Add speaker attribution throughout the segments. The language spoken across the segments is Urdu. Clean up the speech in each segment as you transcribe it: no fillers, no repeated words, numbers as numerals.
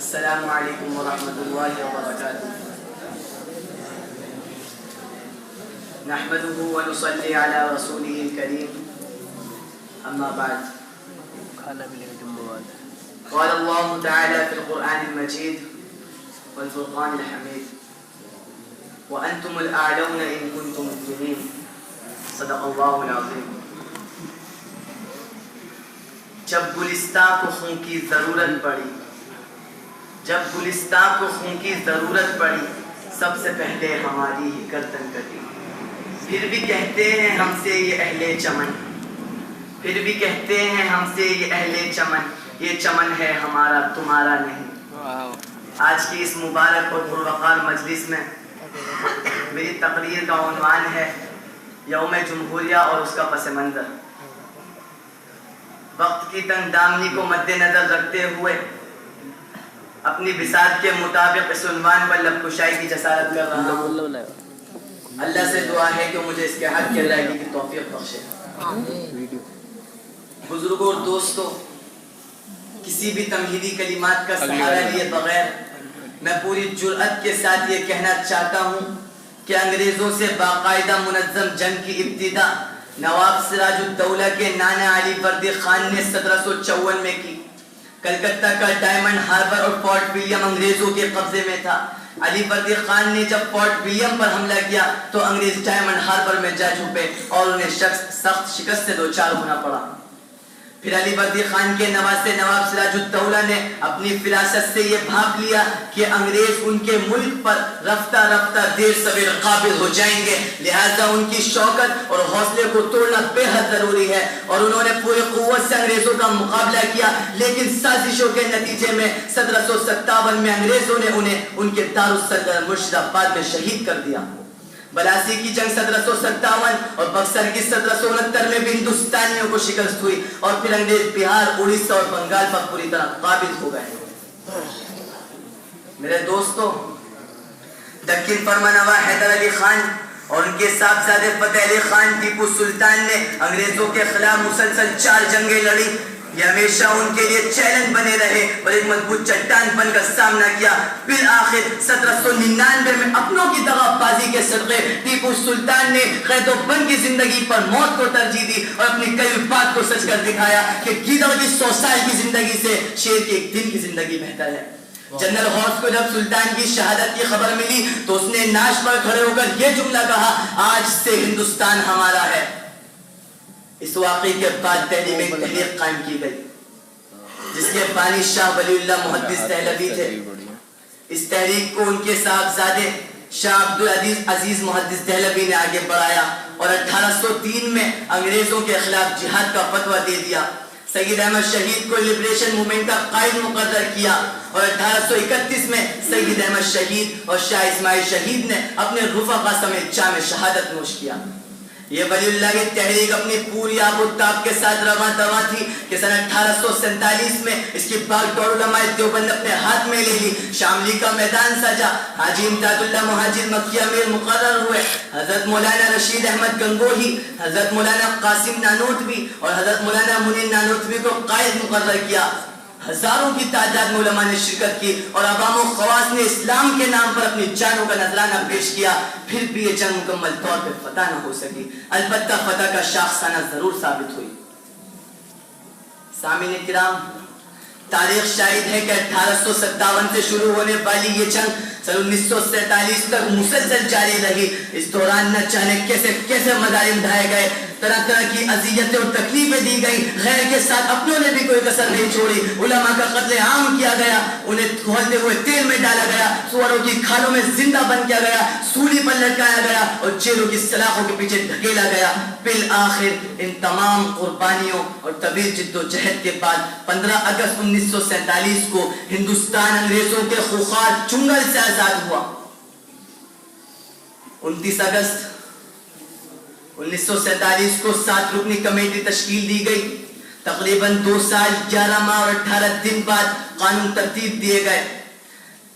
Speaker 1: السلام علیکم ورحمۃ اللہ وبرکاتہ. نحمده ونصلي على رسوله الكريم اما بعد. قال الله تعالى في القرآن المجيد والفرقان الحميد وأنتم الأعلون إن كنتم مؤمنين. صدق الله العظيم. جب گلستاں کو خون کی ضرورت پڑی، جب گلستاں کو خون کی ضرورت پڑی، سب سے پہلے ہماری ہی گردن کٹی. پھر بھی کہتے ہیں ہم سے یہ اہل چمن، پھر بھی کہتے ہیں ہم سے یہ اہل چمن، یہ چمن ہے ہمارا تمہارا نہیں. آج کی اس مبارک اور پروقار مجلس میں میری تقریر کا عنوان ہے یوم جمہوریہ اور اس کا پس منظر. وقت کی تنگ دامنی کو مد نظر رکھتے ہوئے اپنی بساط کے مطابق اس عنوان پر لب کشائی کی جسارت کر رہا ہوں. اللہ سے دعا ہے کہ مجھے اس کے حق کی ادائیگی کی توفیق بخشے. بزرگوں اور دوستوں، کسی بھی تمہیدی کلمات کا سہارا لیے بغیر میں پوری جرأت کے ساتھ یہ کہنا چاہتا ہوں کہ انگریزوں سے باقاعدہ منظم جنگ کی ابتدا نواب سراج الدولہ کے نانا علی وردی خان نے 1754 میں کی. کلکتہ کا ڈائمنڈ ہاربر اور فورٹ ولیم انگریزوں کے قبضے میں تھا. علی وردی خان نے جب فورٹ ولیم پر حملہ کیا تو انگریز ڈائمنڈ ہاربر میں جا چھپے اور انہیں سخت شکست سے دوچار ہونا پڑا. پھر علی وردی خان کے نواسے نواب سراج الدولہ نے اپنی فراست سے یہ بھاپ لیا کہ انگریز ان کے ملک پر رفتہ رفتہ دیر سویر قابض ہو جائیں گے، لہذا ان کی شوکت اور حوصلے کو توڑنا بے حد ضروری ہے. اور انہوں نے پوری قوت سے انگریزوں کا مقابلہ کیا، لیکن سازشوں کے نتیجے میں 1757 میں انگریزوں نے انہیں ان کے دارالسلطنہ مرشد آباد میں شہید کر دیا. بلاسی کی جنگ 1757 اور بکسر کی 1769 میں بھی ہندوستانیوں کو شکست ہوئی اور پھر انگریز بہار، اڑیسہ اور بنگال پر پوری طرح قابض ہو گئے. میرے دوستو، دکن فرمانوا حیدر علی خان اور ان کے صاحبزادے فتح علی خان ٹیپو سلطان نے انگریزوں کے خلاف مسلسل 4 جنگیں لڑی. یہ ہمیشہ ان کے لیے چیلنج بنے رہے اور ایک مضبوط چٹان بن کر سامنا کیا. پھر آخر 1799 میں اپنوں کی دغا بازی کے صدقے ٹیپو سلطان نے قید و بند کی زندگی پر موت کو ترجیح دی اور اپنی کئی بات کو سچ کر دکھایا کہ گیدڑ کی 100 سال کی زندگی سے شیر کے ایک دن کی زندگی بہتر ہے. جنرل ہارس کو جب سلطان کی شہادت کی خبر ملی تو اس نے ناش پر کھڑے ہو کر یہ جملہ کہا، آج سے ہندوستان ہمارا ہے. اس واقعے کے بعد دہلی میں ایک تحریک قائم کی گئی جس کے بانی شاہ ولی اللہ محدث دہلوی تھے. اس تحریک کو ان کے صاحبزادے شاہ عبدالعزیز محدث دہلوی نے آگے بڑھایا اور 1803 میں انگریزوں کے خلاف جہاد کا فتویٰ دے دیا. سید احمد شہید کو لبریشن موومنٹ کا قائد مقرر کیا اور 1831 میں سید احمد شہید اور شاہ اسماعیل شہید نے اپنے رفقا سمیت جام شہادت نوش کیا. یہ ولی اللہ کی تحریک اپنی پوری آب و تاب کے ساتھ رواں دواں تھی کہ سن 1847 میں اس کی باغ ڈور علماء دیوبند اپنے ہاتھ میں لے لی. شاملی کا میدان سجا، حاجی امداد اللہ مہاجر مکی امیر مقرر ہوئے. حضرت مولانا رشید احمد گنگوہی، حضرت مولانا قاسم نانوتوی اور حضرت مولانا منیر نانوتوی کو قائد مقرر کیا. ہزاروں کی تعداد میں علماء نے شرکت کی اور عوام و خواص نے اسلام کے نام پر اپنی جانوں کا نذرانہ پیش کیا. پھر بھی یہ جنگ مکمل طور پر فتح نہ ہو سکی، البتہ فتح کا شاخسانہ ضرور ثابت ہوئی. سامعین کرام، تاریخ شاہد ہے کہ 1857 سے شروع ہونے والی یہ جنگ سن 1947 تک مسلسل جاری رہی. اس دوران نہ جانے کیسے کیسے مظالم ڈھائے گئے، طرح طرح کی اذیتیں اور تکلیفیں دی گئی. غیر کے ساتھ اپنوں نے بھی کوئی کسر نہیں چھوڑی. علماء کا قتل عام کیا گیا، انہیں کھولتے ہوئے تیل میں ڈالا گیا، سوروں کی کھالوں میں زندہ بند کیا گیا، سولی پر لٹکایا گیا اور جیلوں کی سلاخوں کے پیچھے دھکیلا گیا. بالآخر ان تمام قربانیوں اور طویل جد و جہد کے بعد 15 اگست 1947 کو ہندوستان انگریزوں کے خوخار چنگل سے آزاد ہوا. 29 اگست 1947 کو 7 رکنی کمیٹی تشکیل دی گئی. تقریباً 2 سال 11 ماہ اور 18 دن بعد قانون ترتیب دیے گئے.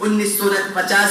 Speaker 1: 1950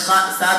Speaker 1: 7